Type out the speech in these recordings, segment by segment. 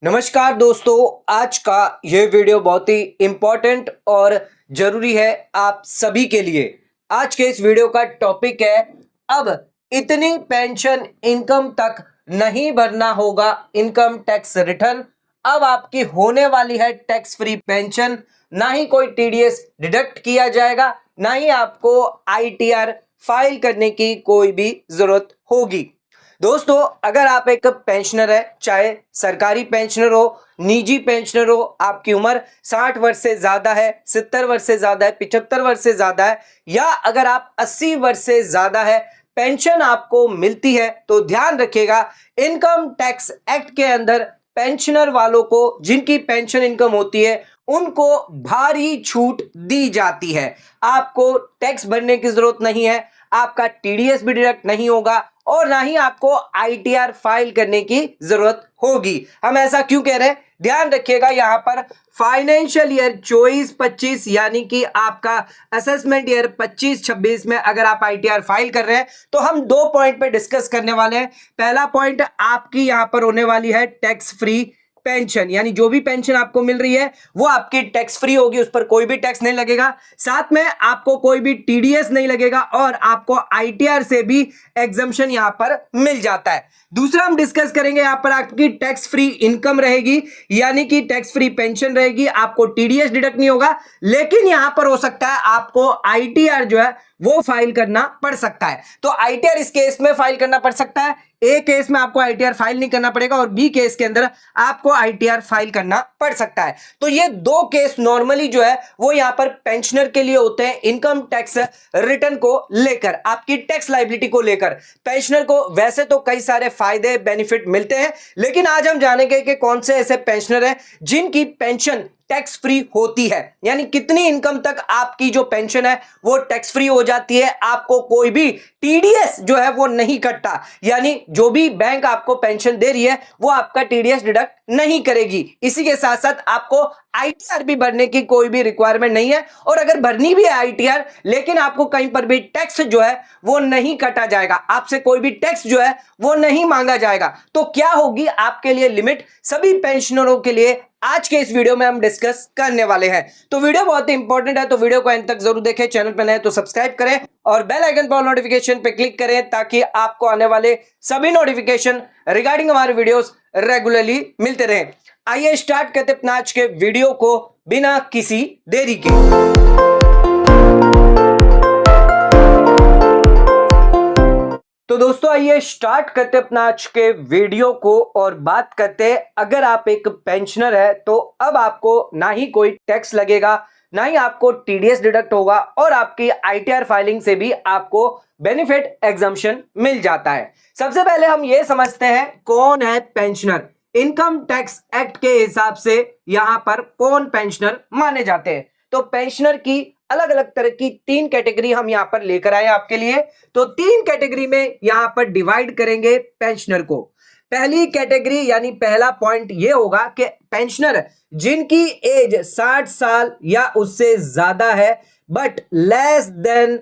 नमस्कार दोस्तों, आज का ये वीडियो बहुत ही इम्पोर्टेंट और ज़रूरी है आप सभी के लिए। आज के इस वीडियो का टॉपिक है, अब इतनी पेंशन इनकम तक नहीं भरना होगा इनकम टैक्स रिटर्न। अब आपकी होने वाली है टैक्स फ्री पेंशन, ना ही कोई टीडीएस डिडक्ट किया जाएगा, ना ही आपको आईटीआर फाइल करने की कोई भी ज़रूरत होगी। दोस्तों, अगर आप एक पेंशनर है, चाहे सरकारी पेंशनर हो, निजी पेंशनर हो, आपकी उम्र 60 वर्ष से ज्यादा है, 70 वर्ष से ज्यादा है, 75 वर्ष से ज्यादा है, या अगर आप 80 वर्ष से ज्यादा है, पेंशन आपको मिलती है, तो ध्यान रखिएगा इनकम टैक्स एक्ट के अंदर पेंशनर वालों को जिनकी पेंशन इनकम होती है उनको भारी छूट दी जाती है। आपको टैक्स भरने की जरूरत नहीं है, आपका टीडीएस भी डिडक्ट नहीं होगा और ना ही आपको आईटीआर फाइल करने की जरूरत होगी। हम ऐसा क्यों कह रहे हैं, ध्यान रखिएगा। यहां पर फाइनेंशियल ईयर 24-25 यानी कि आपका असेसमेंट ईयर 25-26 में अगर आप आईटीआर फाइल कर रहे हैं तो हम दो पॉइंट पे डिस्कस करने वाले हैं। पहला पॉइंट आपकी यहां पर होने वाली है टैक्स फ्री पेंशन, यानी जो भी पेंशन आपको मिल रही है वो आपकी टैक्स फ्री होगी, उस पर कोई भी टैक्स नहीं लगेगा। साथ में आपको कोई भी टीडीएस नहीं लगेगा और आपको आईटीआर से भी एग्जम्पशन यहां पर मिल जाता है। दूसरा हम डिस्कस करेंगे, यहां पर आपकी टैक्स फ्री इनकम रहेगी, यानी कि टैक्स फ्री पेंशन रहेगी, आपको टीडीएस डिडक्ट नहीं होगा, लेकिन यहां पर हो सकता है आपको आईटीआर जो है वो फाइल करना पड़ सकता है। तो आईटीआर इस केस में फाइल करना पड़ सकता है, ए केस में आपको आईटीआर फाइल नहीं करना पड़ेगा और बी केस के अंदर आपको आईटीआर फाइल करना पड़ सकता है। तो ये दो केस नॉर्मली जो है वो यहां पर पेंशनर के लिए होते हैं इनकम टैक्स रिटर्न को लेकर, आपकी टैक्स लायबिलिटी को लेकर। पेंशनर को वैसे तो कई सारे फायदे बेनिफिट मिलते हैं, लेकिन आज हम जानेंगे कि कौन से ऐसे पेंशनर हैं जिनकी पेंशन टैक्स फ्री होती है, यानी कितनी इनकम तक आपकी जो पेंशन है वो टैक्स फ्री हो जाती है, आपको कोई भी टीडीएस जो है वो नहीं कटता, यानी जो भी बैंक आपको पेंशन दे रही है वो आपका टीडीएस डिडक्ट नहीं करेगी। इसी के साथ साथ आपको आईटीआर भी भरने की कोई भी रिक्वायरमेंट नहीं है, और अगर भरनी भी है आईटीआर लेकिन आपको कहीं पर भी टैक्स जो है वो नहीं काटा जाएगा, आपसे कोई भी टैक्स जो है वो नहीं मांगा जाएगा। तो क्या होगी आपके लिए लिमिट, सभी पेंशनरों के लिए आज के इस वीडियो में हम डिस्कस करने वाले हैं। तो वीडियो बहुत ही इंपॉर्टेंट है, तो वीडियो को एंड तक जरूर देखें। चैनल पर नए तो सब्सक्राइब करें और बेल आइकन पर नोटिफिकेशन पे क्लिक करें ताकि आपको आने वाले सभी नोटिफिकेशन रिगार्डिंग हमारे वीडियोस रेगुलरली मिलते रहें। आइए स्टार्ट करते अपना आज के वीडियो को बिना किसी देरी के। तो दोस्तों, आइए स्टार्ट करते अपना आज के वीडियो को और बात करते हैं, अगर आप एक पेंशनर है तो अब आपको ना ही कोई टैक्स लगेगा, ना ही आपको टीडीएस डिडक्ट होगा और आपकी आईटीआर फाइलिंग से भी आपको बेनिफिट एग्जम्पशन मिल जाता है। सबसे पहले हम ये समझते हैं कौन है पेंशनर। इनकम टैक्स एक्ट के हिसाब से यहां पर कौन पेंशनर माने जाते हैं, तो पेंशनर की अलग अलग तरह की तीन कैटेगरी हम यहां पर लेकर आए आपके लिए। तो तीन कैटेगरी में यहां पर डिवाइड करेंगे पेंशनर को। पहली कैटेगरी यानी पहला पॉइंट यह होगा कि पेंशनर जिनकी एज 60 साल या उससे ज्यादा है बट लेस देन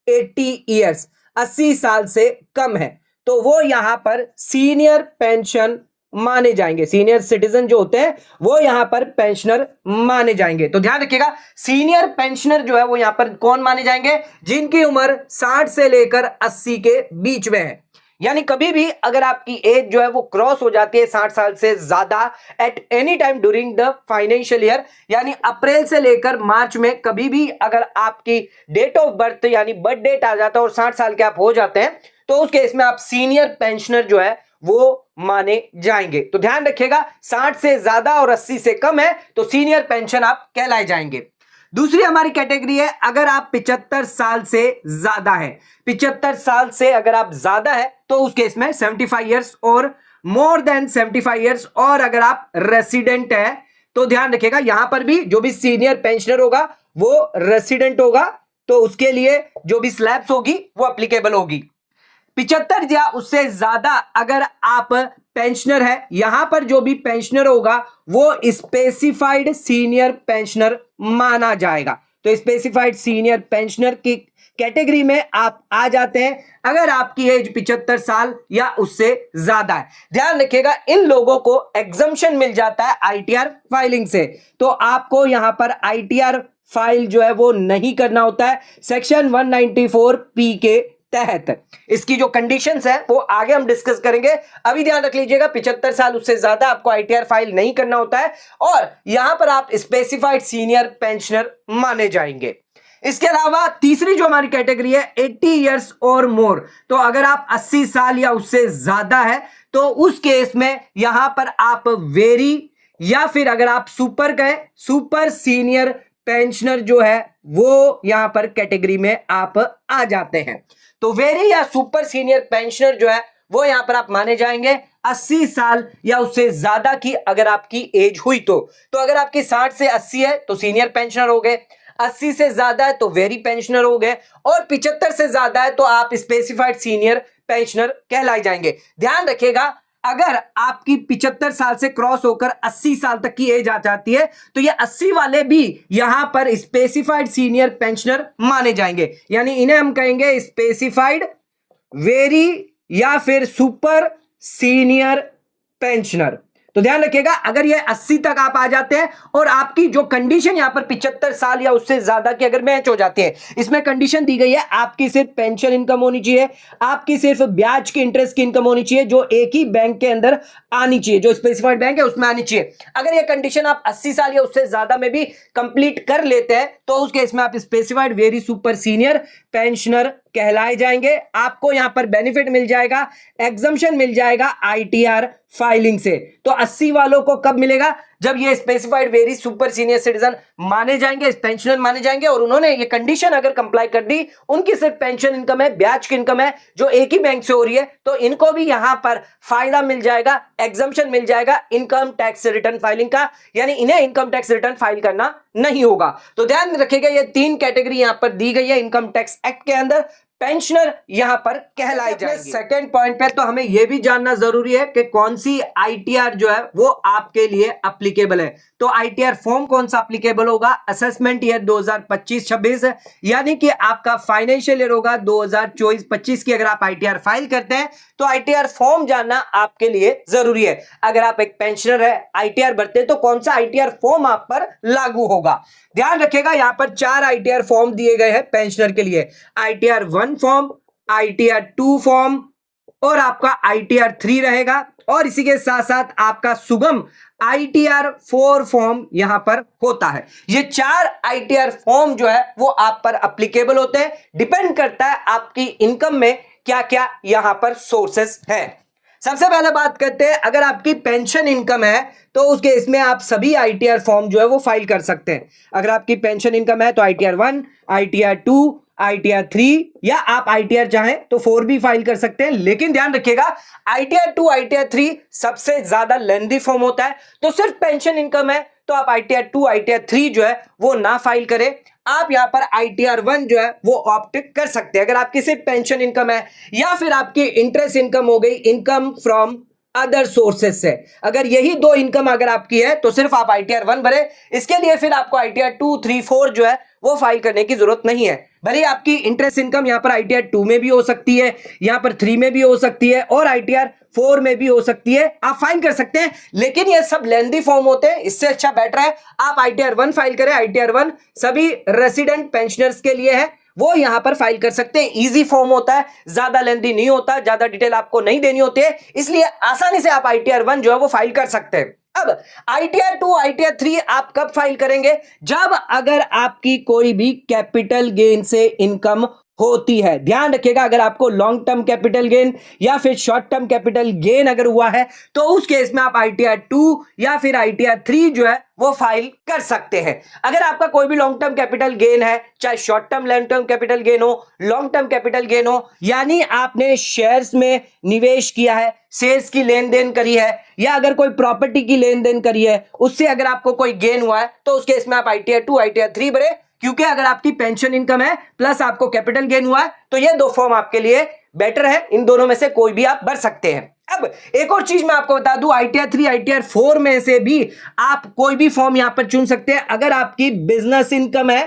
80 ईयर्स, 80 साल से कम है, तो वो यहां पर सीनियर पेंशन माने जाएंगे। सीनियर सिटीजन जो होते हैं वो यहां पर पेंशनर माने जाएंगे। तो ध्यान रखिएगा, सीनियर पेंशनर जो है वो यहां पर कौन माने जाएंगे, जिनकी उम्र 60 से लेकर 80 के बीच में है। यानी कभी भी अगर आपकी एज जो है वो क्रॉस हो जाती है 60 साल से ज्यादा at any time during the financial year, यानी अप्रैल से लेकर मार्च में कभी भी अगर आपकी डेट ऑफ बर्थ यानी बर्थ डेट आ जाता है और 60 साल के आप हो जाते हैं, तो उस केस में आप सीनियर पेंशनर जो है वो माने जाएंगे। तो ध्यान रखिएगा, 60 से ज्यादा और 80 से कम है तो सीनियर पेंशन आप कहलाए जाएंगे। दूसरी हमारी कैटेगरी है, अगर आप 75 साल से ज्यादा है, 75 साल से अगर आप ज्यादा है तो उस केस में 75 ईयर्स और मोर देन 75 ईयर्स, और अगर आप रेसिडेंट है तो ध्यान रखिएगा यहां पर भी जो भी सीनियर पेंशनर होगा वो रेसिडेंट होगा, तो उसके लिए जो भी स्लैब्स होगी वो एप्लीकेबल होगी। 75 या उससे ज्यादा अगर आप पेंशनर है, यहां पर जो भी पेंशनर होगा वो स्पेसिफाइड सीनियर पेंशनर माना जाएगा। तो स्पेसिफाइड सीनियर पेंशनर की कैटेगरी में आप आ जाते हैं अगर आपकी एज 75 साल या उससे ज्यादा है। ध्यान रखिएगा, इन लोगों को एग्जम्पशन मिल जाता है आईटीआर फाइलिंग से, तो आपको यहां पर आईटीआर फाइल जो है वो नहीं करना होता है सेक्शन 194 के तहत। इसकी जो कंडीशंस है वो आगे हम डिस्कस करेंगे। अभी ध्यान रख लीजिएगा, 75 साल उससे ज्यादा आपको आईटीआर फाइल नहीं करना होता है और यहां पर आप स्पेसिफाइड सीनियर पेंशनर माने जाएंगे। इसके अलावा तीसरी जो हमारी कैटेगरी है 80 इयर्स और मोर, तो अगर आप 80 साल या उससे ज्यादा है तो उस केस में यहां पर आप वेरी या फिर अगर आप सुपर कहें सुपर सीनियर पेंशनर जो है वो यहां पर कैटेगरी में आप आ जाते हैं। तो वेरी या सुपर सीनियर पेंशनर जो है वो यहां पर आप माने जाएंगे 80 साल या उससे ज्यादा की अगर आपकी एज हुई तो अगर आपकी 60 से 80 है तो सीनियर पेंशनर हो गए, 80 से ज्यादा है तो वेरी पेंशनर हो गए और 75 से ज्यादा है तो आप स्पेसिफाइड सीनियर पेंशनर कहलाए जाएंगे। ध्यान रखिएगा, अगर आपकी 75 साल से क्रॉस होकर 80 साल तक की एज आ जाती है तो ये 80 वाले भी यहां पर स्पेसिफाइड सीनियर पेंशनर माने जाएंगे, यानी इन्हें हम कहेंगे स्पेसिफाइड वेरी या फिर सुपर सीनियर पेंशनर। तो ध्यान रखिएगा, अगर ये 80 तक आप आ जाते हैं और आपकी जो कंडीशन यहां पर 75 साल या उससे ज्यादा की अगर मैच हो जाती है, इसमें कंडीशन दी गई है आपकी सिर्फ पेंशन इनकम होनी चाहिए, आपकी सिर्फ ब्याज की इंटरेस्ट की इनकम होनी चाहिए जो एक ही बैंक के अंदर आनी चाहिए, जो स्पेसिफाइड बैंक है उसमें आनी चाहिए। अगर ये कंडीशन आप 80 साल या उससे ज्यादा में भी कंप्लीट कर लेते हैं तो उस केस में आप specified very super senior pensioner कहलाए जाएंगे। आपको यहां पर बेनिफिट मिल जाएगा, एग्जम्पशन मिल जाएगा आईटीआर फाइलिंग से। तो 80 वालों को कब मिलेगा? जब ये specified very super senior citizen माने जाएंगे, पेंशनर माने जाएंगे और उन्होंने ये कंडीशन अगर कंप्लाई कर दी, उनकी सिर्फ पेंशन इनकम है, ब्याज की इनकम है जो एक ही बैंक से हो रही है, तो इनको भी यहां पर फायदा मिल जाएगा, एग्जम्पशन मिल जाएगा इनकम टैक्स रिटर्न फाइलिंग का, यानी इन्हें इनकम टैक्स रिटर्न फाइल करना नहीं होगा। तो ध्यान रखिएगा, ये 3 कैटेगरी यहां पर दी गई है इनकम टैक्स एक्ट के अंदर, पेंशनर यहां पर कहलाए जाएंगे। सेकंड पॉइंट पे तो हमें यह भी जानना जरूरी है कि कौन सी आईटीआर जो है वो आपके लिए एप्लीकेबल है। तो आईटीआर फॉर्म कौन सा एप्लीकेबल होगा? असेसमेंट ईयर 2025-26 यानी कि आपका फाइनेंशियल ईयर होगा 2024-25 की अगर आप आईटीआर फाइल करते हैं तो आईटीआर फॉर्म जानना आपके लिए जरूरी है। अगर आप एक पेंशनर है, आईटीआर भरते हैं तो कौन सा आईटीआर फॉर्म आप पर लागू होगा? ध्यान रखिएगा, यहां पर 4 आईटीआर फॉर्म दिए गए हैं पेंशनर के लिए। आईटीआर 1 फॉर्म, आईटीआर 2 फॉर्म और आपका आईटीआर 3 रहेगा और इसी के साथ साथ आपका सुगम आईटीआर 4 फॉर्म यहां पर होता है। ये 4 आईटीआर फॉर्म जो है वो आप पर एप्लीकेबल होते हैं, डिपेंड करता है आपकी इनकम में क्या क्या यहां पर सोर्सेस हैं। सबसे पहले बात करते हैं, अगर आपकी पेंशन इनकम है तो उस केस में आप सभी आईटीआर फॉर्म जो है वो फाइल कर सकते हैं। अगर आपकी पेंशन इनकम है तो आईटीआर 1, आईटीआर 2, आईटीआर 3 या आप आईटीआर चाहें तो 4 भी फाइल कर सकते हैं। लेकिन ध्यान रखिएगा, आईटीआर 2, आईटीआर 3 सबसे ज्यादा लेंथी फॉर्म होता है, तो सिर्फ पेंशन इनकम है तो आप आईटीआर 2, आईटीआर 3 जो है वो ना फाइल करें। आप यहां पर आईटीआर 1 जो है वो ऑप्ट कर सकते हैं अगर आपकी सिर्फ पेंशन इनकम है या फिर आपकी इंटरेस्ट इनकम हो गई, इनकम फ्रॉम अदर सोर्सेस से। अगर यही 2 इनकम अगर आपकी है तो सिर्फ आप आईटीआर 1 भरे, इसके लिए फिर आपको आईटीआर 2, 3, 4 जो है वो फाइल करने की जरूरत नहीं है। भले आपकी इंटरेस्ट इनकम यहां पर आईटीआर 2 में भी हो सकती है, यहां पर 3 में भी हो सकती है और आईटीआर 4 में भी हो सकती है, आप फाइल कर सकते हैं। लेकिन ये सब लेंथी फॉर्म होते हैं, इससे अच्छा बेटर है आप आईटीआर 1 फाइल करें। आईटीआर 1 सभी रेसिडेंट पेंशनर्स के लिए है, वो यहां पर फाइल कर सकते हैं। इजी फॉर्म होता है, ज्यादा लेंथी नहीं होता, ज्यादा डिटेल आपको नहीं देनी होती है, इसलिए आसानी से आप आईटीआर 1 जो है वो फाइल कर सकते हैं। अब आईटीआर 2, आईटीआर 3 आप कब फाइल करेंगे? जब अगर आपकी कोई भी कैपिटल गेन से इनकम होती है। ध्यान रखिएगा, अगर आपको लॉन्ग टर्म कैपिटल गेन या फिर शॉर्ट टर्म कैपिटल गेन अगर हुआ है तो उस केस में आप आईटीआर 2 या फिर आईटीआर 3 जो है वो फाइल कर सकते हैं। अगर आपका कोई भी लॉन्ग टर्म कैपिटल गेन है, चाहे short term long term capital gain हो, लॉन्ग टर्म कैपिटल गेन हो, यानी आपने शेयर्स में निवेश किया है, शेयर्स की लेन देन करी है या अगर कोई प्रॉपर्टी की लेन देन करी है, उससे अगर आपको कोई गेन हुआ है तो उस केस में आप आईटीआर 2, आईटीआर 3 भरे, क्योंकि अगर आपकी पेंशन इनकम है प्लस आपको कैपिटल गेन हुआ है तो ये 2 फॉर्म आपके लिए बेटर है। इन दोनों में से कोई भी आप भर सकते हैं। अब एक और चीज मैं आपको बता दूं, आईटीआर 3, आईटीआर 4 में से भी आप कोई भी फॉर्म यहां पर चुन सकते हैं। अगर आपकी बिजनेस इनकम है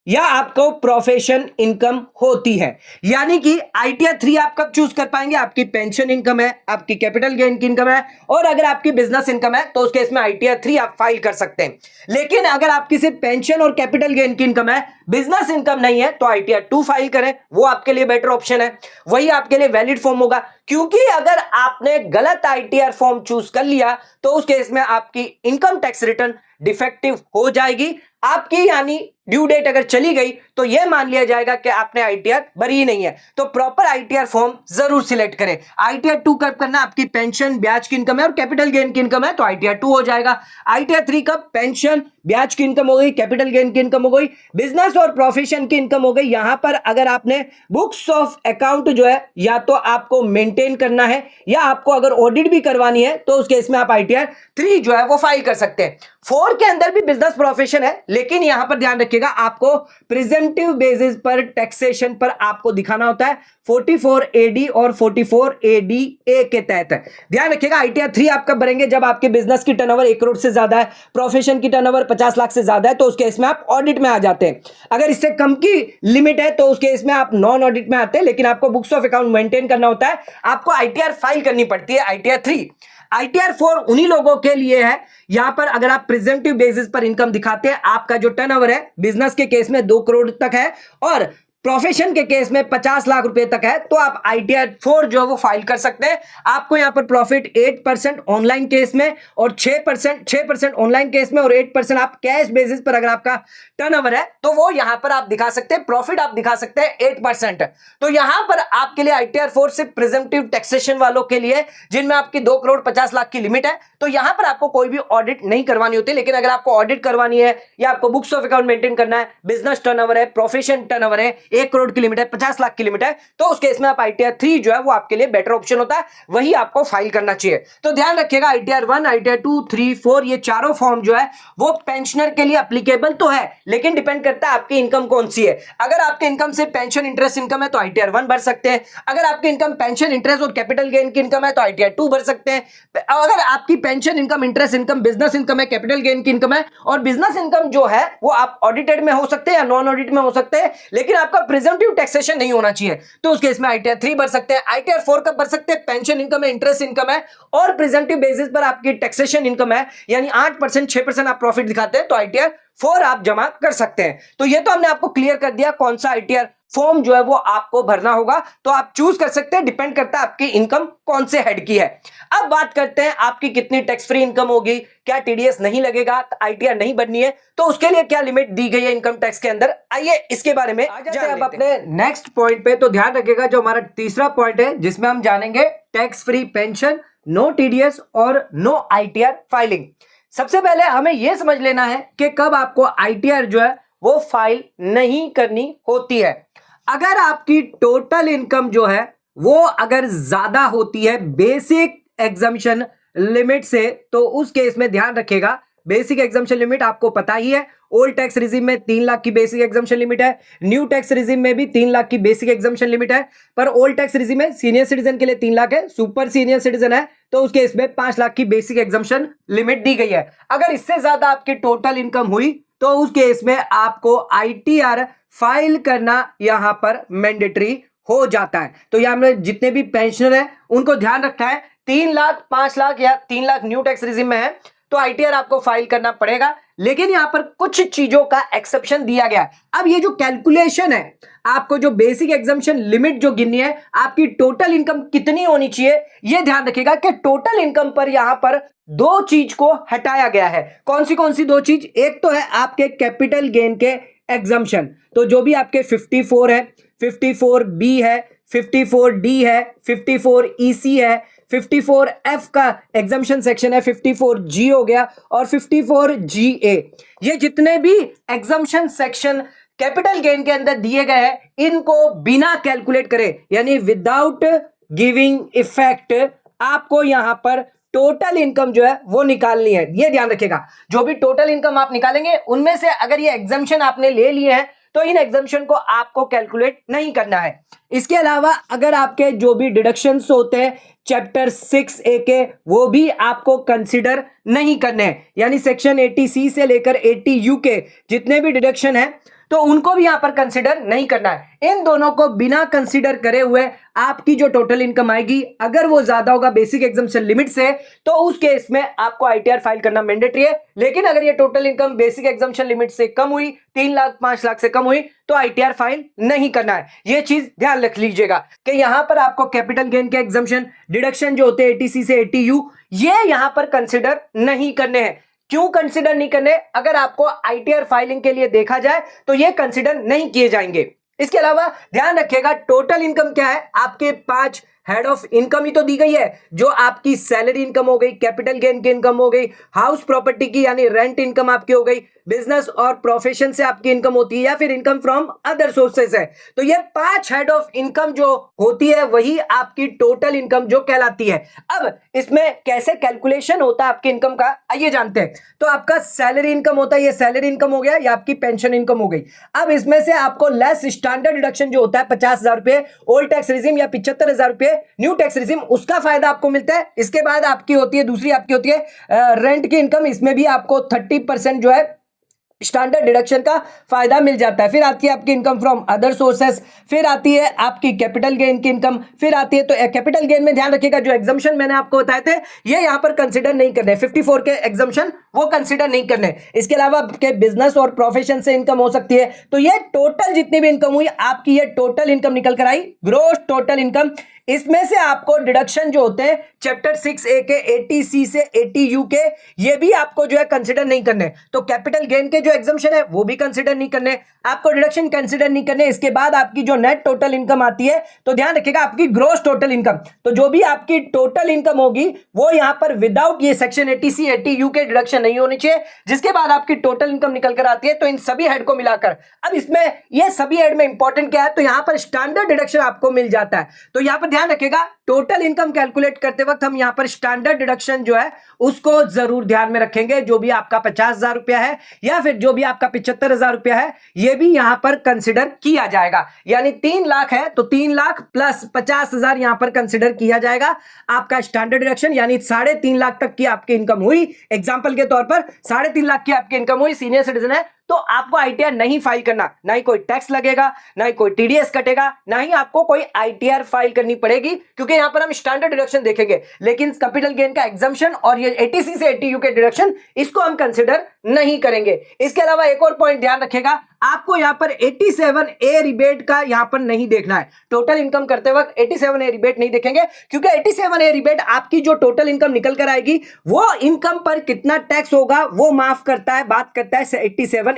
या आपको प्रोफेशन इनकम होती है। यानी कि आईटीआर 3 आप कब चूज कर पाएंगे? आपकी पेंशन इनकम है, आपकी कैपिटल गेन की इनकम है, और अगर आपकी बिजनेस इनकम है तो उस केस में आईटीआर 3 आप फाइल कर सकते हैं। लेकिन अगर आपकी सिर्फ पेंशन और कैपिटल गेन की इनकम है, बिजनेस इनकम नहीं है, तो आईटीआर 2 फाइल करें, वो आपके लिए बेटर ऑप्शन है, वही आपके लिए वैलिड फॉर्म होगा। क्योंकि अगर आपने गलत आईटीआर फॉर्म चूज कर लिया तो उस केस में आपकी इनकम टैक्स रिटर्न डिफेक्टिव हो जाएगी आपकी, यानी ड्यू डेट अगर चली गई तो यह मान लिया जाएगा कि आपने आईटीआर भरी ही नहीं है। तो प्रॉपर आईटीआर फॉर्म जरूर सिलेक्ट करें। आईटीआर 2 कब करना? आपकी पेंशन ब्याज की इनकम है और कैपिटल गेन की इनकम है तो आईटीआर 2 हो जाएगा। आईटीआर 3 कब? पेंशन ब्याज की इनकम हो गई, कैपिटल गेन की इनकम हो गई, बिजनेस और प्रोफेशन की इनकम हो गई। यहां पर अगर आपने बुक्स ऑफ अकाउंट जो है या तो आपको मेंटेन करना है या आपको अगर ऑडिट भी करवानी है तो उस केस में आप आईटीआर 3 जो है वो फाइल कर सकते हैं। 4 के अंदर भी बिजनेस प्रोफेशन है, लेकिन यहां पर ध्यान रखिएगा आपको प्रेजेंटिव बेसिस पर टैक्सेशन पर आपको दिखाना होता है 44 एडी और 44 एडी ए के तहत। ध्यान रखिएगा आईटीआर 3 आप कब भरेंगे? जब आपके बिजनेस की टर्नओवर 1 करोड़ से ज्यादा है, प्रोफेशन की टर्नओवर 50 लाख से ज्यादा है, तो उस केस में आप ऑडिट में आ जाते हैं। अगर इससे कम की लिमिट है तो उस केस में आप नॉन ऑडिट में आते हैं, लेकिन आपको बुक्स ऑफ अकाउंट मेंटेन करना होता है, आपको आईटीआर फाइल करनी पड़ती है आईटीआर 3। आईटीआर 4 उन्हीं लोगों के लिए है, यहां पर अगर आप प्रेजेंटिव बेसिस पर इनकम दिखाते हैं, आपका जो टर्नओवर है बिजनेस के केस में 2 करोड़ तक है और प्रोफेशन के केस में 50 लाख रुपए तक है, तो आप आईटीआर 4 जो है वो फाइल कर सकते हैं। आपको यहां पर प्रॉफिट 8% ऑनलाइन केस में और 6% ऑनलाइन केस में और 8% आप कैश बेसिस पर अगर आपका टर्नओवर है तो वो यहां पर आप दिखा सकते हैं, प्रॉफिट आप दिखा सकते हैं 8%। तो यहां पर आपके लिए आईटीआर 4 सिर्फ प्रिजम्पटिव टैक्सेशन वालों के लिए जिनमें आपकी 2 करोड़ 50 लाख की लिमिट है, तो यहां पर आपको कोई भी ऑडिट नहीं करवानी होती। लेकिन अगर आपको ऑडिट करवानी है या आपको बुक्स ऑफ अकाउंट मेंटेन करना है, बिजनेस टर्नओवर है, प्रोफेशन टर्नओवर है, 1 करोड़ की लिमिट है, 50 लाख की लिमिट है, तो उस केस में आप आईटीआर 3 जो है वो आपके लिए बेटर ऑप्शन होता है, वही आपको फाइल करना चाहिए। तो ध्यान रखिएगा आईटीआर 1, आईटीआर 2, 3, 4 ये चारों फॉर्म जो है वो पेंशनर के लिए एप्लीकेबल तो है, लेकिन डिपेंड करता है आपकी इनकम कौन सी है। अगर आपकी इनकम से पेंशन इंटरेस्ट इनकम है तो आईटीआर 1 भर सकते हैं। अगर आपकी इनकम पेंशन इंटरेस्ट और कैपिटल गेन की इनकम है तो आईटीआर 2 भर सकते हैं। अगर आपकी pension income, interest income, business income है, कैपिटल गेन की इनकम है और बिजनेस इनकम जो है वो आप ऑडिटेड में हो सकते हैं या नॉन ऑडिट में हो सकते हैं, लेकिन आपका प्रिजम्पटिव टैक्सेशन नहीं होना चाहिए, तो उस केस में आईटीआर 3 भर सकते हैं। आईटीआर 4 कब भर सकते हैं? पेंशन इनकम है, इंटरेस्ट इनकम है और प्रिजम्पटिव बेसिस पर आपकी टैक्सेशन इनकम है, यानी 8%, 6% आप प्रॉफिट दिखाते हैं तो आईटीआर 4 आप जमा कर सकते हैं। तो ये तो हमने आपको क्लियर कर दिया कौन सा आईटीआर फॉर्म जो है वो आपको भरना होगा, तो आप चूज कर सकते हैं, डिपेंड करता है आपकी इनकम कौन से हेड की है। अब बात करते हैं आपकी कितनी टैक्स फ्री इनकम होगी, क्या टीडीएस नहीं लगेगा, आईटीआर नहीं बननी है तो उसके लिए क्या लिमिट दी गई है इनकम टैक्स के अंदर, आइए इसके बारे में जाते हैं अब अपने नेक्स्ट पॉइंट पे। तो ध्यान रखिएगा जो हमारा तीसरा पॉइंट है जिसमें हम जानेंगे tax free pension, no TDS और नो आईटीआर फाइलिंग। सबसे पहले हमें यह समझ लेना है कि कब आपको आईटीआर जो है वो फाइल नहीं करनी होती है। अगर आपकी टोटल इनकम जो है वो अगर ज्यादा होती है बेसिक एग्जम्पशन लिमिट से, तो उस केस में ध्यान रखिएगा बेसिक एग्जम्पशन लिमिट आपको पता ही है, ओल्ड टैक्स रिजीम में 3 लाख की बेसिक एग्जम्पशन लिमिट है, न्यू टैक्स रिजीम में भी 3 लाख की बेसिक एग्जम्पशन लिमिट है। पर ओल्ड टैक्स रिजीम में सीनियर सिटीजन के लिए 3 लाख है, सुपर सीनियर सिटीजन है तो उस केस में 5 लाख की बेसिक एग्जम्पशन लिमिट दी गई है। अगर इससे ज्यादा आपकी टोटल इनकम हुई तो उस केस में आपको आईटीआर फाइल करना यहां पर मैंडेटरी हो जाता है। तो यहां में जितने भी पेंशनर है उनको ध्यान रखना है, 3 लाख, 5 लाख या 3 लाख न्यू टैक्स रिजीम में है तो आईटीआर आपको फाइल करना पड़ेगा, लेकिन यहां पर कुछ चीजों का एक्सेप्शन दिया गया है। अब ये जो कैलकुलेशन है, आपको जो बेसिक एग्जम्पशन लिमिट जो गिननी है, आपकी टोटल इनकम कितनी होनी चाहिए, यह ध्यान रखिएगा कि टोटल इनकम पर यहां पर 2 चीज को हटाया गया है। कौन सी 2 चीज? एक तो है आपके कैपिटल गेन के एग्जम्पशन, तो जो भी आपके 54 है, 54B है, 54D है, 54EC है, 54F का एग्जम्पशन सेक्शन है, 54G हो गया और 54GA, ये जितने भी एग्जम्पशन सेक्शन कैपिटल गेन के अंदर दिए गए हैं इनको बिना कैलकुलेट करे यानी विदाउट गिविंग इफेक्ट आपको यहां पर टोटल इनकम जो है वो निकालनी है। ये ध्यान रखिएगा जो भी टोटल इनकम आप निकालेंगे उनमें से अगर ये एग्जम्पशन आपने ले लिए हैं तो इन एग्जम्पशन को आपको कैलकुलेट नहीं करना है। इसके अलावा अगर आपके जो भी डिडक्शंस होते हैं चैप्टर 6A के, वो भी आपको कंसीडर नहीं करने हैं, यानी सेक्शन 80C से लेकर 80U के जितने भी डिडक्शन है तो उनको भी यहां पर कंसिडर नहीं करना है। इन दोनों को बिना कंसिडर करे हुए आपकी जो टोटल इनकम आएगी, अगर वो ज्यादा होगा बेसिक एग्जम्पशन लिमिट से, तो उस केस में आपको आईटीआर फाइल करना मैंडेटरी है। लेकिन अगर ये total income basic exemption limit से कम हुई, 3 लाख 5 लाख से कम हुई, तो आईटीआर फाइल नहीं करना है। ये चीज ध्यान रख लीजिएगा कि यहां पर आपको कैपिटल गेन के एग्जम्पशन डिडक्शन जो होते हैं एटीसी से एटीयू, ये यहां पर कंसिडर नहीं करने हैं। क्यों कंसिडर नहीं करने? अगर आपको आईटीआर फाइलिंग के लिए देखा जाए तो ये कंसिडर नहीं किए जाएंगे। इसके अलावा ध्यान रखिएगा टोटल इनकम क्या है, आपके 5 हेड ऑफ इनकम ही तो दी गई है, जो आपकी सैलरी इनकम हो गई, कैपिटल गेन की इनकम हो गई, हाउस प्रॉपर्टी की यानी रेंट इनकम आपकी हो गई, बिजनेस और प्रोफेशन से आपकी इनकम होती है, या फिर इनकम फ्रॉम अदर सोर्सेस है। तो ये 5 हेड ऑफ इनकम जो होती है वही आपकी टोटल इनकम जो कहलाती है। अब इसमें कैसे कैलकुलेशन होता है आपकी इनकम का, आइए जानते हैं। तो आपका सैलरी इनकम होता है, ये सैलरी इनकम हो गया, या आपकी पेंशन इनकम हो गई। अब इसमें से आपको लेस स्टैंडर्ड डिडक्शन जो होता है 50,000 रुपए ओल्ड टैक्स रिजिम, या 75,000 रुपए न्यू टैक्स रिजिम, उसका फायदा आपको मिलता है। इसके बाद आपकी होती है दूसरी, आपकी होती है रेंट की इनकम। इसमें भी आपको 30% जो है स्टैंडर्ड डिडक्शन का फायदा मिल जाता है। फिर आती है आपकी इनकम फ्रॉम अदर सोर्सेस, फिर आती है आपकी कैपिटल गेन की इनकम, फिर आती है, तो कैपिटल गेन में ध्यान रखिएगा जो एग्जम्पशन मैंने आपको बताए थे ये यहां पर कंसीडर नहीं करने, 54 के एग्जम्पशन वो कंसीडर नहीं करने। इसके अलावा आपके बिजनेस और प्रोफेशन से इनकम हो सकती है। तो ये टोटल जितनी भी इनकम हुई आपकी, ये टोटल इनकम निकल कर आई, ग्रोस टोटल इनकम। इसमें से आपको डिडक्शन जो होते हैं चैप्टर 6A के 80C से 80U के, ये भी आपको जो है कंसीडर नहीं करने। तो कैपिटल गेन के जो एग्जम्पशन है वो भी कंसीडर नहीं करने, आपको डिडक्शन कंसीडर नहीं करने। इसके बाद आपकी जो नेट टोटल इनकम आती है, तो ध्यान रखिएगा आपकी ग्रोस टोटल इनकम, तो जो भी आपकी टोटल इनकम होगी वो यहां पर विदाउट ये सेक्शन 80C 80U के डिडक्शन नहीं होनी चाहिए। जिसके बाद आपकी टोटल इनकम निकल कर आती है। तो इन सभी हेड को मिलाकर, अब इसमें ये सभी हेड में इंपॉर्टेंट क्या है, तो यहां पर स्टैंडर्ड डिडक्शन आपको मिल जाता है। तो यहां पर ध्यान रखिएगा टोटल इनकम कैलकुलेट करते वक्त हम यहां पर स्टैंडर्ड डिडक्शन जो है उसको जरूर ध्यान में रखेंगे। जो भी आपका 50,000 रुपया है या फिर जो भी आपका 75,000 रुपया है, यह भी यहां पर कंसिडर किया जाएगा। यानी 3 लाख है तो 3 लाख प्लस 50,000 यहां पर कंसिडर किया जाएगा आपका स्टैंडर्ड डिडक्शन। यानी 3.5 लाख तक की आपकी इनकम हुई, एग्जांपल के तौर पर 3.5 लाख की आपकी इनकम हुई, सीनियर सिटीजन है, तो आपको आईटीआर नहीं फाइल करना, ना ही कोई टैक्स लगेगा, ना ही कोई टीडीएस कटेगा, ना ही आपको कोई आईटीआर फाइल करनी पड़ेगी, क्योंकि यहां पर हम स्टैंडर्ड डिडक्शन देखेंगे। लेकिन कैपिटल गेन का एग्जम्पशन और ये 80C से 80U के डिडक्शन, इसको हम कंसिडर नहीं करेंगे। इसके अलावा एक और पॉइंट ध्यान रखिएगा, आपको यहां पर 87A रिबेट का यहां पर नहीं देखना है। टोटल इनकम करते वक्त 87A रिबेट नहीं देखेंगे, क्योंकि 87A रिबेट आपकी जो टोटल इनकम निकल कर आएगी वो इनकम पर कितना टैक्स होगा वो माफ करता है, बात करता है 87A,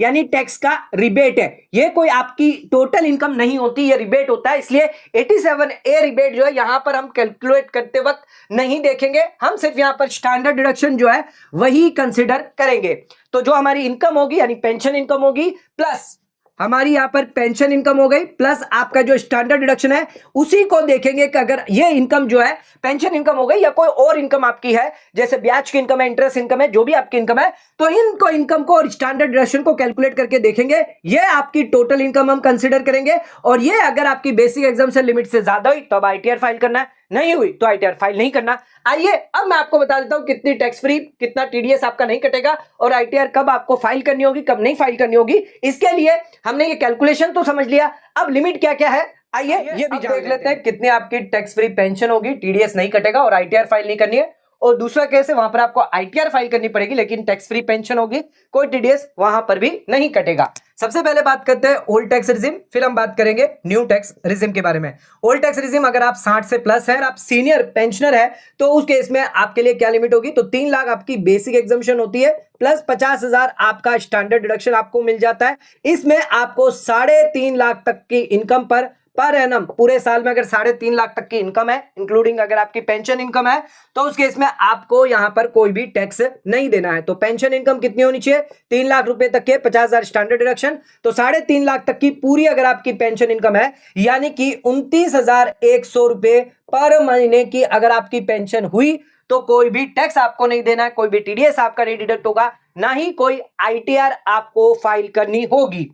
यानी टैक्स का रिबेट है। ये कोई आपकी टोटल इनकम नहीं होती, ये रिबेट होता है। इसलिए 87A रिबेट जो है यहां पर हम कैलकुलेट करते वक्त नहीं देखेंगे, हम सिर्फ यहां पर स्टैंडर्ड डिडक्शन जो है वही कंसिडर करेंगे। तो जो हमारी इनकम होगी यानी पेंशन इनकम होगी, प्लस हमारी यहां पर पेंशन इनकम हो गई, प्लस आपका जो स्टैंडर्ड डिडक्शन है उसी को देखेंगे कि अगर ये इनकम जो है पेंशन इनकम हो गई या कोई और इनकम आपकी है, जैसे ब्याज की इनकम है, इंटरेस्ट इनकम है, जो भी आपकी इनकम है, तो इनको इनकम को और स्टैंडर्ड डिडक्शन को कैलकुलेट करके देखेंगे। ये आपकी टोटल इनकम हम कंसिडर करेंगे। और ये अगर आपकी बेसिक एग्जाम्पशन लिमिट से ज्यादा हुई तो अब आईटीआर फाइल करना है, नहीं हुई तो आईटीआर फाइल नहीं करना। आइए अब मैं आपको बता देता हूं कितनी टैक्स फ्री, कितना टीडीएस आपका नहीं कटेगा, और आईटीआर कब आपको फाइल करनी होगी, कब नहीं फाइल करनी होगी। इसके लिए हमने ये कैलकुलेशन तो समझ लिया, अब लिमिट क्या क्या है आइए ये भी देख लेते हैं। कितनी आपकी टैक्स फ्री पेंशन होगी, टीडीएस नहीं कटेगा और आईटीआर फाइल नहीं करनी है। और दूसरा केस है वहां पर आपको आईटीआर फाइल करनी पड़ेगी लेकिन टैक्स फ्री पेंशन होगी, कोई टीडीएस वहां पर भी नहीं कटेगा। सबसे पहले बात करते हैं ओल्ड टैक्स रिजिम, फिर हम बात करेंगे न्यू टैक्स रिजिम के बारे में। ओल्ड टैक्स रिजिम, अगर आप 60 से प्लस है और आप सीनियर पेंशनर है तो उस केस में आपके लिए क्या लिमिट होगी, तो 3 लाख आपकी बेसिक एग्जम्पशन होती है, प्लस 50,000 आपका स्टैंडर्ड डिडक्शन आपको मिल जाता है। इसमें आपको 3.5 लाख तक की इनकम पर एनम, पूरे साल में अगर 3.5 लाख तक की इनकम है, इंक्लूडिंग अगर आपकी पेंशन इनकम है, तो उस केस में आपको यहां पर कोई भी टैक्स नहीं देना है। तो पेंशन इनकम कितनी होनी चाहिए, 3 लाख रुपए तक के 50,000 स्टैंडर्ड डिडक्शन, तो 3.5 लाख तक की पूरी अगर आपकी पेंशन इनकम है, यानी कि 29,100 रुपए पर महीने की अगर आपकी पेंशन हुई तो कोई भी टैक्स आपको नहीं देना है, कोई भी टीडीएस आपका नहीं डिडक्ट होगा, ना ही कोई आईटीआर आपको फाइल करनी होगी।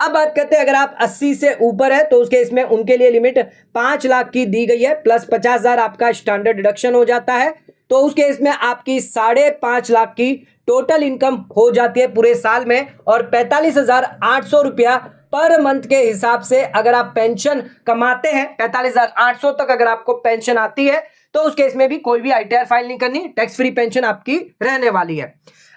अब बात करते हैं अगर आप 80 से ऊपर है तो उसके इसमें उनके लिए लिमिट 5 लाख की दी गई है, प्लस 50,000 आपका स्टैंडर्ड डिडक्शन हो जाता है। तो उस केस में आपकी 5.5 लाख की टोटल इनकम हो जाती है पूरे साल में, और 45,800 रुपया पर मंथ के हिसाब से अगर आप पेंशन कमाते हैं, 45,800 तक अगर आपको पेंशन आती है, तो उस केस में भी कोई भी आईटीआर फाइल नहीं करनी, टैक्स फ्री पेंशन आपकी रहने वाली है।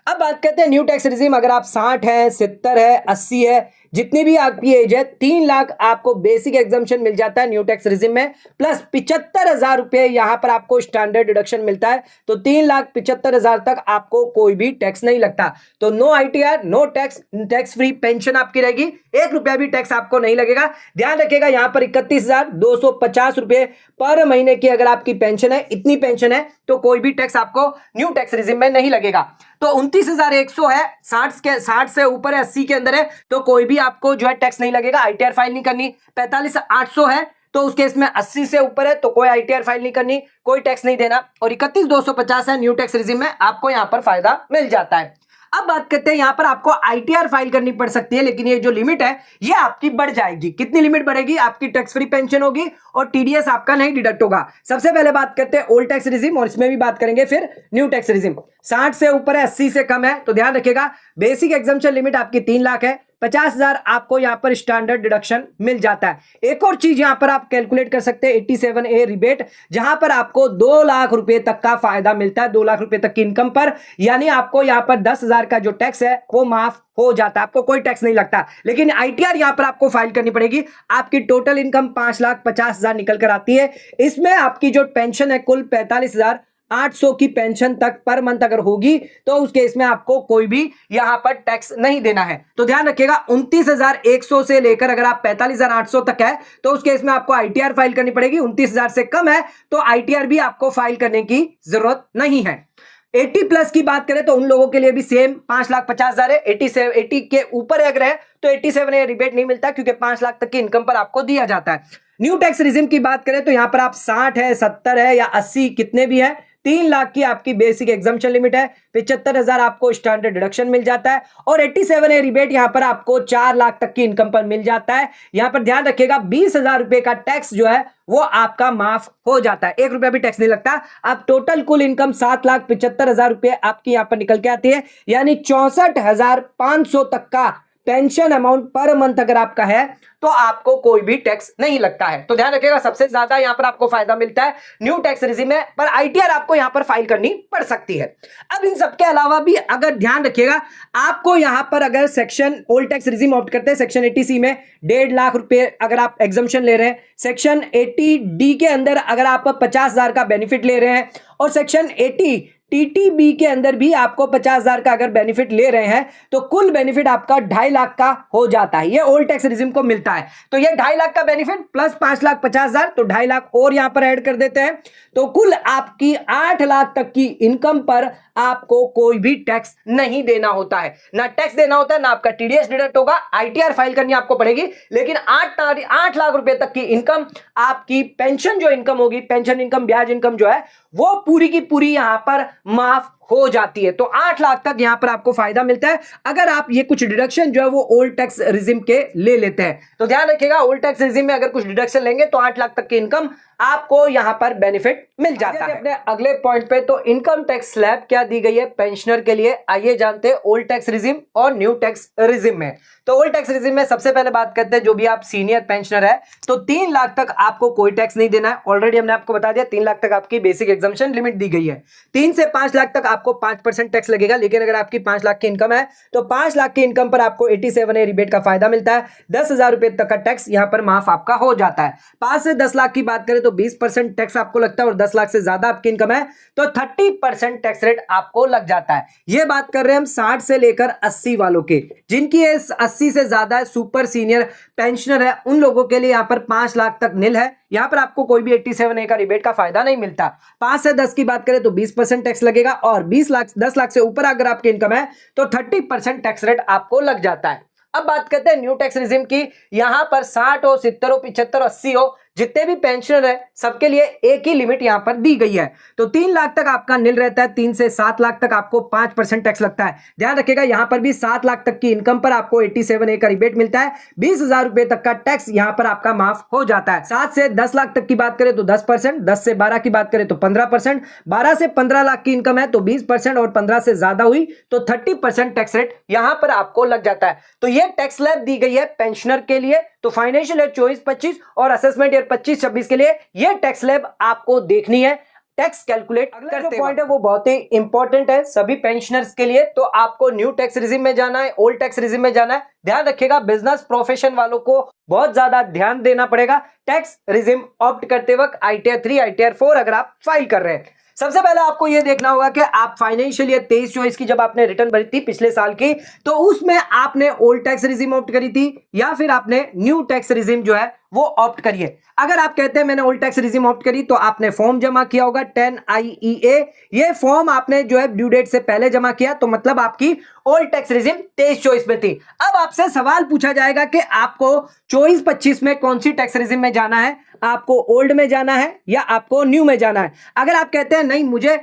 अब बात करते हैं न्यू टैक्स रिजीम। अगर आप 60 है, 70 है, 80 है, जितनी भी आपकी एज है, 3 लाख आपको बेसिक एग्जम्पशन मिल जाता है न्यू टैक्स रिजीम में, प्लस 75,000 रुपए यहां पर आपको स्टैंडर्ड डिडक्शन मिलता है। तो 3,75,000 तक आपको कोई भी टैक्स नहीं लगता। तो no ITR, no tax, tax free pension आपकी रहेगी, 1 रुपया भी टैक्स आपको नहीं लगेगा। ध्यान रखिएगा, यहां पर 31,250 रुपए पर महीने की अगर आपकी पेंशन है, इतनी पेंशन है, तो कोई भी टैक्स आपको न्यू टैक्स रिजीम में नहीं लगेगा। तो 29,100 है, 60 से ऊपर है, 80 के अंदर है, तो कोई भी आपको जो है टैक्स नहीं लगेगा, आईटीआर फाइल नहीं करनी। 45,800 है, तो उस केस में 80 से ऊपर है, तो कोई आईटीआर फाइल नहीं करनी, कोई टैक्स नहीं देना। और 31,250 है न्यू टैक्स रिजीम में, आपको यहां पर फायदा मिल जाता है। अब बात करते हैं, यहां पर आपको आईटीआर फाइल करनी पड़ सकती है, लेकिन ये जो लिमिट है ये आपकी बढ़ जाएगी। कितनी लिमिट बढ़ेगी? आपकी टैक्स फ्री पेंशन होगी और टीडीएस आपका नहीं डिडक्ट होगा। सबसे पहले बात करते हैं ओल्ड टैक्स रिजीम, और इसमें भी बात करेंगे फिर न्यू टैक्स रिजीम। 60 से ऊपर है, 80 से कम है, तो ध्यान रखिएगा बेसिक एग्जम्पशन लिमिट आपकी 3 लाख है, 50,000 आपको यहां पर स्टैंडर्ड डिडक्शन मिल जाता है। एक और चीज यहां पर आप कैलकुलेट कर सकते हैं, 87A रिबेट, जहां पर आपको 2 लाख रुपए तक का फायदा मिलता है, 2 लाख रुपए तक की इनकम पर, यानी आपको यहां पर 10,000 का जो टैक्स है वो माफ हो जाता है, आपको कोई टैक्स नहीं लगता। लेकिन आईटीआर यहां पर आपको फाइल करनी पड़ेगी। आपकी टोटल इनकम 5,50,000 निकल कर आती है, इसमें आपकी जो पेंशन है कुल 45,800 की पेंशन तक पर मंथ अगर होगी, तो उस केस में आपको कोई भी यहां पर टैक्स नहीं देना है। तो ध्यान रखिएगा, 29,100 से लेकर अगर आप 45,800 तक है, तो उस केस में आपको आईटीआर फाइल करनी पड़ेगी। 29,000 से कम है तो आईटीआर भी आपको फाइल करने की जरूरत नहीं है। 80 प्लस की बात करें तो उन लोगों के लिए भी सेम 5,50,000 है। 80 के ऊपर अगर है तो 87 रिबेट नहीं मिलता, क्योंकि 5 लाख तक की इनकम पर आपको दिया जाता है। न्यू टैक्स रिजीम की बात करें तो यहां पर आप 60 है, 70 है या 80 कितने भी है, 3 लाख की आपकी बेसिक एग्जम्पशन लिमिट है, 75,000 आपको स्टैंडर्ड डिडक्शन मिल जाता है, और 87A रिबेट यहां पर आपको 4 लाख तक की इनकम पर मिल जाता है। यहां पर ध्यान रखिएगा 20,000 रुपए का टैक्स जो है वो आपका माफ हो जाता है, 1 रुपया भी टैक्स नहीं लगता। अब टोटल कुल इनकम 7,75,000 रुपए आपकी यहां पर निकल के आती है, यानी 64,500 तक का पेंशन अमाउंट पर मंथ अगर आपका है तो आपको कोई भी टैक्स नहीं लगता है। तो ध्यान रखिएगा, सबसे ज्यादा यहां पर आपको फायदा मिलता है न्यू टैक्स रिजीम में, पर आईटीआर आपको यहां पर फाइल करनी पड़ सकती है। अब इन सबके अलावा भी अगर ध्यान रखिएगा, आपको यहां पर अगर section old tax regime opt करते हैं, सेक्शन 80C में 1.5 लाख रुपए अगर आप एग्जम्पशन ले रहे हैं, सेक्शन 80D के अंदर अगर आप 50,000 का बेनिफिट ले रहे हैं, और सेक्शन 80 टीटीबी के अंदर भी आपको 50,000 का अगर बेनिफिट ले रहे हैं, तो कुल बेनिफिट आपका 2.5 लाख का हो जाता है। ये ओल्ड टैक्स रिजीम को मिलता है। तो ये 2.5 लाख का बेनिफिट प्लस 5,50,000, तो 2.5 लाख और यहां पर ऐड कर देते हैं, तो कुल आपकी 8 लाख तक की इनकम पर आपको कोई भी टैक्स नहीं देना होता है। ना टैक्स देना होता है, ना आपका टीडीएस डिडक्ट होगा, आईटीआर फाइल करनी आपको पड़ेगी। लेकिन 8 लाख रुपए तक की इनकम, आपकी पेंशन जो इनकम होगी, पेंशन इनकम, ब्याज इनकम जो है वो पूरी की पूरी यहां पर माफ हो जाती है। तो 8 लाख तक यहां पर आपको फायदा मिलता है अगर आप ये कुछ डिडक्शन जो है वो ओल्ड टैक्स रिजीम के ले लेते हैं। तो ध्यान रखिएगा, ओल्ड टैक्स रिजीम में अगर कुछ डिडक्शन लेंगे तो 8 लाख तक की इनकम आपको यहां पर बेनिफिट मिल जाता है। अपने अगले पॉइंट पे, तो इनकम टैक्स स्लैब क्या दी गई है पेंशनर के लिए, आइए जानते हैं ओल्ड टैक्स रिजीम और न्यू टैक्स रिजीम में। तो ओल्ड टैक्स रिजीम में सबसे पहले बात करते हैं, जो भी आप सीनियर पेंशनर है तो 3 लाख तक आपको कोई टैक्स नहीं देना है। ऑलरेडी हमने आपको बता दिया 3 लाख तक आपकी बेसिक एग्जम्पशन लिमिट दी गई है। 3 से 5 लाख तक आपको 5% टैक्स लगेगा, लेकिन अगर आपकी 5 लाख की इनकम है तो 5 लाख की इनकम पर आपको 87A रिबेट का फायदा मिलता है। 10,000 रुपए तक का टैक्स यहां पर माफ आपका हो जाता है। 5 से 10 लाख की बात करें तो 20% टैक्स आपको लगता है, और 10 लाख से ज्यादा आपकी इनकम है तो 30% टैक्स रेट आपको लग जाता है। यह बात कर रहे हैं हम 60 से लेकर 80 वालों के, जिनकी एज 80 से ज्यादा है, सुपर सीनियर पेंशनर है, उन लोगों के लिए यहां पर 5 लाख तक निल है। यहां पर आपको कोई भी 87A का रिबेट का फायदा नहीं मिलता। 5 से 10 की बात करें तो 20% टैक्स लगेगा, और 10 लाख से ऊपर अगर आपकी इनकम है तो 30% टैक्स रेट आपको लग जाता है। अब बात करते हैं न्यू टैक्स रिजीम की। यहां पर 60 हो, 70 हो, 75 हो, 80 हो, जितने भी पेंशनर है सबके लिए एक ही लिमिट यहां पर दी गई है। तो 3 लाख तक आपका नील रहता है, 3 से 7 लाख तक आपको 5% टैक्स लगता है। ध्यान रखिएगा यहां पर भी 7 लाख तक की इनकम पर आपको 87A का रिबेट मिलता है, 20,000 रुपए तक का टैक्स यहां पर आपका माफ हो जाता है। 7 से 10 लाख तक की बात करें तो 10%, 10 से 12 की बात करें तो 15%, 12 से 15 लाख की इनकम है तो 20% और 15 से ज्यादा हुई तो 30% टैक्स रेट यहां पर आपको लग जाता है। तो ये टैक्स स्लैब दी गई है पेंशनर के लिए। तो फाइनेंशियल ईयर 24-25 और असेसमेंट ईयर 25-26 के लिए ये टैक्स स्लैब आपको देखनी है, टैक्स कैलकुलेट करते पॉइंट है वो बहुत ही इंपॉर्टेंट है सभी पेंशनर्स के लिए। तो आपको न्यू टैक्स रिजिम में जाना है, ओल्ड टैक्स रिजिम में जाना है। ध्यान रखिएगा बिजनेस प्रोफेशन वालों को बहुत ज्यादा ध्यान देना पड़ेगा टैक्स रिजिम ऑप्ट करते वक्त ITR 3 ITR 4 अगर आप फाइल कर रहे हैं। सबसे पहले आपको यह देखना होगा कि आप फाइनेंशियल ईयर 23-24 की जब आपने रिटर्न भरी थी पिछले साल की, तो उसमें आपने ओल्ड टैक्स रिजिम ऑप्ट करी थी या फिर आपने न्यू टैक्स रिजिम जो है वो ऑप्ट करिए। अगर आप कहते हैं मैंने ओल्ड टैक्स रिजिम ऑप्ट करी तो आपने फॉर्म जमा किया होगा 10IEA। ये फॉर्म आपने जो है ड्यू डेट से पहले जमा किया तो मतलब आपकी ओल्ड टैक्स रिजिम 23-24 में थी। अब आपसे सवाल पूछा जाएगा कि आपको 24-25 में कौन सी टैक्स रिजिम में जाना है, आपको ओल्ड में जाना है या आपको न्यू में जाना है। अगर आप कहते हैं नहीं मुझे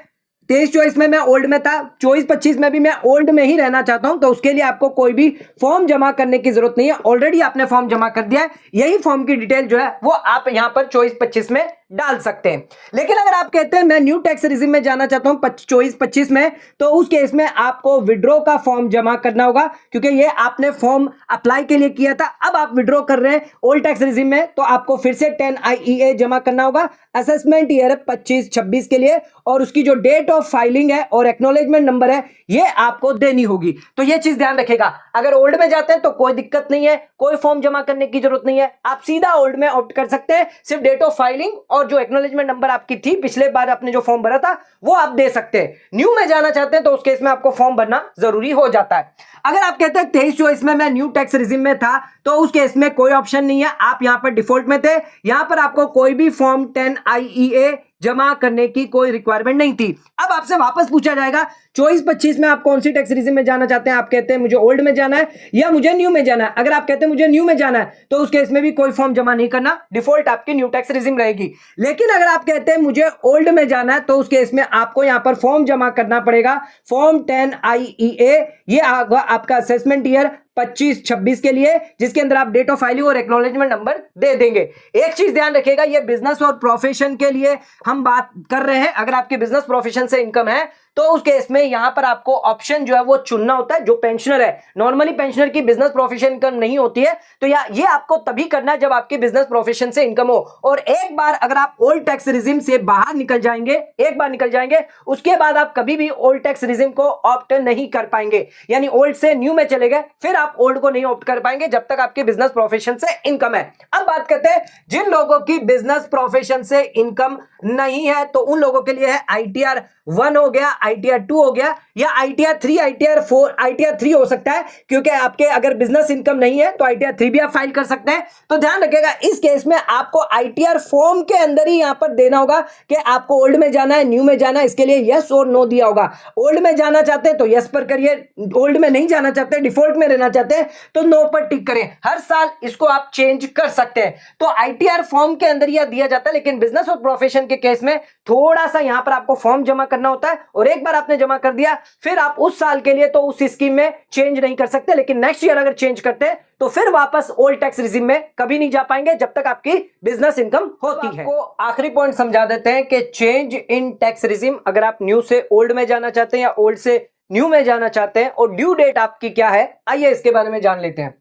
23-24 में मैं ओल्ड में था, 24-25 में भी मैं ओल्ड में ही रहना चाहता हूं, तो उसके लिए आपको कोई भी फॉर्म जमा करने की जरूरत नहीं है, ऑलरेडी आपने फॉर्म जमा कर दिया है। यही फॉर्म की डिटेल जो है वो आप यहां पर 24-25 में डाल सकते हैं। लेकिन अगर आप कहते हैं मैं न्यू टैक्स रिजिम में जाना चाहता हूं 24-25 में, तो उस केस में आपको विड्रॉ का फॉर्म जमा करना होगा, क्योंकि ये आपने फॉर्म अप्लाई के लिए किया था, अब आप विड्रॉ कर रहे हैं ओल्ड टैक्स रिजिम में, तो आपको फिर से 10IEA जमा करना होगा असेसमेंट ईयर 25-26 के लिए, और उसकी जो डेट ऑफ फाइलिंग है और एक्नॉलेजमेंट नंबर है ये आपको देनी होगी। तो ये चीज ध्यान रखेगा। अगर ओल्ड में जाते हैं तो कोई दिक्कत नहीं है, कोई फॉर्म जमा करने की जरूरत नहीं है, आप सीधा ओल्ड में ऑप्ट कर सकते हैं। सिर्फ डेट ऑफ फाइलिंग और जो एक्नॉलेजमेंट नंबर आपकी थी पिछले बार आपने जो फॉर्म भरा था वो आप दे सकते हैं। न्यू में जाना चाहते हैं तो उस केस में आपको फॉर्म भरना जरूरी हो जाता है। अगर आप कहते हैं 23-24 में मैं न्यू टैक्स रिजिम में था, तो उस केस में कोई ऑप्शन नहीं है, आप यहां पर डिफॉल्ट में थे, यहां पर आपको कोई भी फॉर्म 10IEA जमा करने की कोई रिक्वायरमेंट नहीं थी। अब आपसे वापस पूछा जाएगा 24-25 में आप कौन सी टैक्स रिजिम में जाना चाहते हैं। आप कहते हैं मुझे ओल्ड में जाना है या मुझे न्यू में जाना है। अगर आप कहते हैं मुझे न्यू में जाना है तो उस केस में भी कोई फॉर्म जमा नहीं करना, डिफॉल्ट आपकी न्यू टैक्स रिजिम रहेगी। लेकिन अगर आप कहते हैं मुझे ओल्ड में जाना है तो उस केस में आपको यहां पर फॉर्म जमा करना पड़ेगा, फॉर्म 10IEA। ये आपका असेसमेंट ईयर 25-26 के लिए, जिसके अंदर आप डेट ऑफ फाइलिंग और एक्नॉलेजमेंट नंबर दे देंगे। एक चीज ध्यान रखिएगा, ये बिजनेस और प्रोफेशन के लिए हम बात कर रहे हैं। अगर आपके बिजनेस प्रोफेशन से इनकम है तो उस केस में यहां पर आपको ऑप्शन जो है वो चुनना होता है। जो पेंशनर है, नॉर्मली पेंशनर की बिजनेस प्रोफेशन इनकम नहीं होती है, तो ये आपको तभी करना है जब आपकी बिजनेस प्रोफेशन से इनकम हो। और एक बार अगर आप ओल्ड टैक्स रिजिम से बाहर निकल जाएंगे, एक बार निकल जाएंगे, उसके बाद आप कभी भी ओल्ड टैक्स रिजिम को ऑप्ट नहीं कर पाएंगे। यानी ओल्ड से न्यू में चले गए, फिर आप ओल्ड को नहीं ऑप्ट कर पाएंगे जब तक आपके बिजनेस प्रोफेशन से इनकम है। अब बात करते हैं जिन लोगों की बिजनेस प्रोफेशन से इनकम नहीं है, तो उन लोगों के लिए है ITR 1 हो गया, ITR 2 हो गया, या ITR 3 ITR 4 ITR 3 हो सकता है, क्योंकि आपके अगर बिजनेस इनकम नहीं है तो ITR 3 भी आप फाइल कर सकते हैं। तो ध्यान रखिएगा इस केस में आपको ITR फॉर्म के अंदर ही यहां पर देना होगा कि आपको ओल्ड में जाना है, न्यू में जाना है, इसके लिए यस और नो दिया होगा। ओल्ड में जाना चाहते हैं तो यस पर करिए, ओल्ड में नहीं जाना चाहते, डिफॉल्ट में रहना चाहते हैं तो नो पर टिक करें। हर साल इसको आप चेंज कर सकते हैं। तो ITR फॉर्म के अंदर यह दिया जाता है, लेकिन बिजनेस और प्रोफेशन के केस में थोड़ा सा यहां पर आपको फॉर्म जमा करना होता है, और एक बार आपने जमा कर दिया फिर आप उस साल के लिए तो उस स्कीम में चेंज नहीं कर सकते। लेकिन नेक्स्ट ईयर अगर चेंज करते हैं तो फिर वापस ओल्ड टैक्स रिजिम में कभी नहीं जा पाएंगे जब तक आपकी बिजनेस इनकम होती है। आपको आखिरी पॉइंट समझा देते हैं कि चेंज इन टैक्स रिजिम, अगर आप न्यू से ओल्ड में जाना चाहते हैं या ओल्ड से न्यू में जाना चाहते हैं, और ड्यू डेट आपकी क्या है, आइए इसके बारे में जान लेते हैं।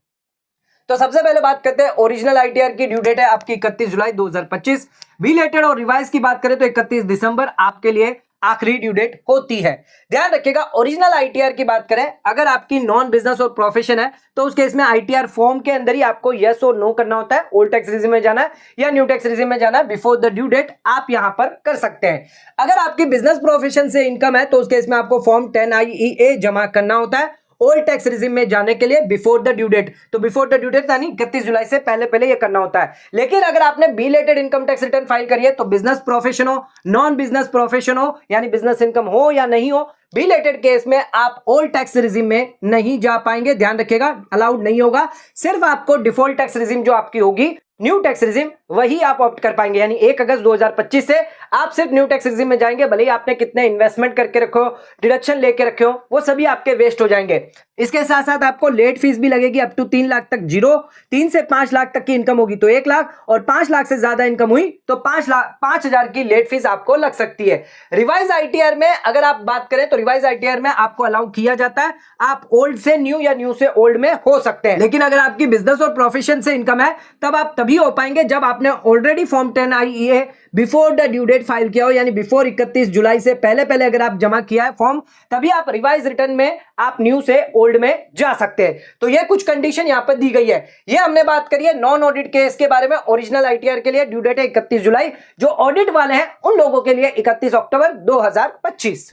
तो सबसे पहले बात करते हैं ओरिजिनल ITR की ड्यू डेट है आपकी 31 जुलाई 2025। बिलेटेड और रिवाइज की बात करें तो 31 दिसंबर आपके लिए आखिरी ड्यू डेट होती है। ध्यान रखिएगा ओरिजिनल ITR की बात करें, अगर आपकी नॉन बिजनेस और प्रोफेशन है तो उस केस में ITR फॉर्म के अंदर ही आपको यस और नो करना होता है। ओल्ड टैक्स रिजिम में जाना है या न्यू टैक्स रिजिम में जाना है, बिफोर द ड्यू डेट आप यहां पर कर सकते हैं। अगर आपकी बिजनेस प्रोफेशन से इनकम है तो उस केस में आपको फॉर्म 10IEA जमा करना होता है ओल्ड टैक्स रिजिम में जाने के लिए बिफोर द ड्यू डेट। तो बिफोर द ड्यू डेट यानी 31 जुलाई से पहले पहले ये करना होता है। लेकिन अगर आपने belated income tax return file करी है तो बिजनेस प्रोफेशन हो, नॉन बिजनेस प्रोफेशन हो, यानी बिजनेस इनकम हो या नहीं हो, बिलेटेड केस में आप ओल्ड टैक्स रिजिम में नहीं जा पाएंगे। ध्यान रखिएगा अलाउड नहीं होगा, सिर्फ आपको डिफॉल्ट टैक्स रिजिम जो आपकी होगी न्यू टैक्स रिजिम वही आप ऑप्ट कर पाएंगे। यानी 1 अगस्त 2025 से आप सिर्फ न्यू टैक्स रिजिम में जाएंगे। भले ही आपने कितने इन्वेस्टमेंट करके रखो, डिडक्शन लेके रखे हो, वो सभी आपके वेस्ट हो जाएंगे। इसके साथ साथ आपको लेट फीस भी लगेगी अप टू 3 लाख तक जीरो। 3 से 5 लाख तक की इनकम होगी तो 1 लाख, और 5 लाख से ज्यादा इनकम हुई तो 5,000 की लेट फीस आपको लग सकती है। रिवाइज आईटीआर में अगर आप बात करें तो रिवाइज आईटीआर में आपको अलाउ किया जाता है, आप ओल्ड से न्यू या न्यू से ओल्ड में हो सकते हैं। लेकिन अगर आपकी बिजनेस और प्रोफेशन से इनकम है तब आप तभी हो पाएंगे जब आपने already form 10IE before the due date file किया हो, यानी बिफोर 31 जुलाई से पहले अगर आप जमा किया है फॉर्म, तभी आप रिवाइज रिटर्न में आप न्यू से ओल्ड में जा सकते हैं। तो ये कुछ कंडीशन यहां पर दी गई है। ये हमने बात करी है नॉन ऑडिट केस के बारे में। ओरिजिनल आईटीआर के लिए ड्यू डेट है 31 जुलाई, जो ऑडिट वाले हैं उन लोगों के लिए 31 अक्टूबर 2025।